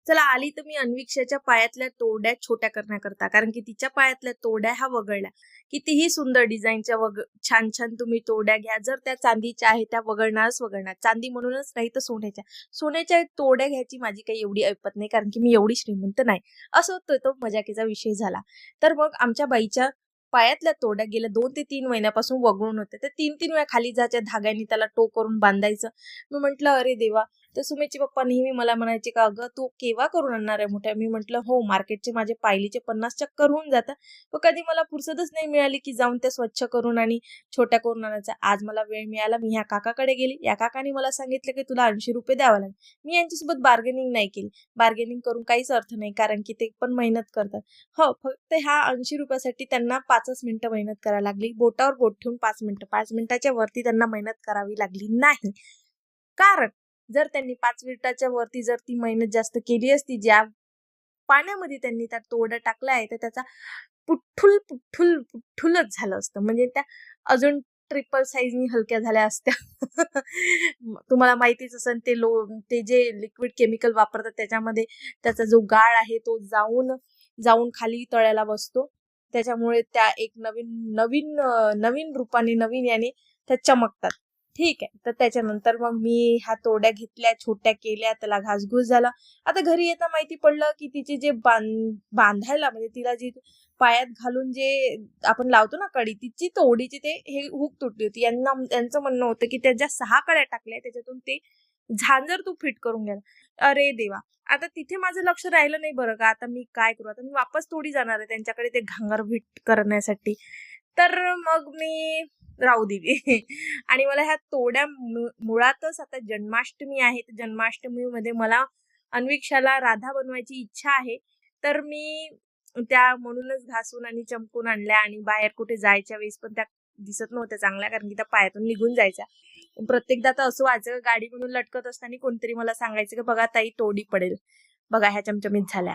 चला आली तर मी अन्वीक्षाच्या पायातल्या तोरड्या छोट्या करण्याकरता, कारण की तिच्या पायातल्या तोरड्या ह्या वगळल्या. कितीही सुंदर डिझाईनच्या छान छान तुम्ही तोरड्या घ्या, जर त्या चांदीच्या आहे त्या वगळणारच वगळणार. चांदी म्हणूनच नाही तर सोन्याच्या तोरड्या घ्यायची माझी काही एवढी ऐपत नाही, कारण की मी एवढी श्रीमंत नाही. असं होतं, तो मजाकीचा विषय झाला. तर मग आमच्या बाईच्या पायातल्या तोरड्या गेल्या 2 ते 3 महिन्यापासून वगळून होत्या. तर 3-3 वेळा खाली जायच्या धाग्याने त्याला टो करून बांधायचं. मी म्हटलं अरे देवा. तर सुमेचे पप्पा नेहमी मला म्हणायचे का अगं तू केव्हा करून आणणार आहे मोठ्या. मी म्हटलं हो, मार्केटचे माझे पायलीचे 50 चक्कर होऊन जातात, पण कधी मला फुरसतच नाही मिळाली की जाऊन त्या स्वच्छ करून आणि छोट्या करून आणायचा. आज मला वेळ मिळाला, मी ह्या काकाकडे गेली. या काकाने मला सांगितलं की तुला 80 रुपये द्यावं लागेल. मी यांच्यासोबत बार्गेनिंग नाही केली. बार्गेनिंग करून काहीच अर्थ नाही, कारण की ते पण मेहनत करतात. हो, फक्त ह्या 80 रुपयासाठी त्यांना 5च मिनिटं मेहनत करायला लागली. बोटावर बोट ठेवून 5 मिनिटं. 5 मिनिटाच्या वरती त्यांना मेहनत करावी लागली नाही. कारण जर त्यांनी 5 मिनिटाच्या वरती जर ती मेहनत जास्त केली असती, ज्या पाण्यामध्ये त्यांनी त्या तोरड्या टाकल्या आहे, तर त्याचा पुठ्ठुलच झालं असतं. म्हणजे त्या अजून ट्रिपल साईजनी हलक्या झाल्या असत्या. तुम्हाला माहितीच असेल ते जे लिक्विड केमिकल वापरतात त्याच्यामध्ये त्याचा जो गाळ आहे तो जाऊन खाली तळ्याला बसतो. त्याच्यामुळे त्या एक नवीन रूपाने नवीन याने त्या चमकतात. ठीक आहे. तर त्याच्यानंतर मग मी ह्या तोरड्या घेतल्या, छोट्या केल्या, त्याला घासघूस झाला. आता घरी येता माहिती पडलं की तिचे जे बांधायला म्हणजे तिला जी पायात घालून जे आपण लावतो ना कडी, तिची तोडीची ते हे हुक तुटली होती. यांचं म्हणणं होतं की त्या ज्या 6 कड्या टाकल्या त्याच्यातून ते झांजर तू फिट करून घ्या. अरे देवा. आता तिथे माझं लक्ष राहिलं नाही बरं का. आता मी काय करू? आता मी वापस थोडी जाणार आहे त्यांच्याकडे ते घांगर फिट करण्यासाठी. तर मग मी राहू दिली. आणि मला ह्या तोड्या मुळातच आता जन्माष्टमी आहे, तर जन्माष्टमीमध्ये मला अन्वीक्षाला राधा बनवायची इच्छा आहे. तर मी त्या म्हणूनच घासून आणि चमकून आणल्या, आणि बाहेर कुठे जायच्या वेळेस पण त्या दिसत नव्हत्या चांगल्या, कारण की त्या पायातून निघून जायच्या. प्रत्येकदा तर असं व्हायचं, गाडी म्हणून लटकत असताना कोणतरी मला सांगायचं की बघा ताई तोडी पडेल, बघा ह्या चमचमीत झाल्या.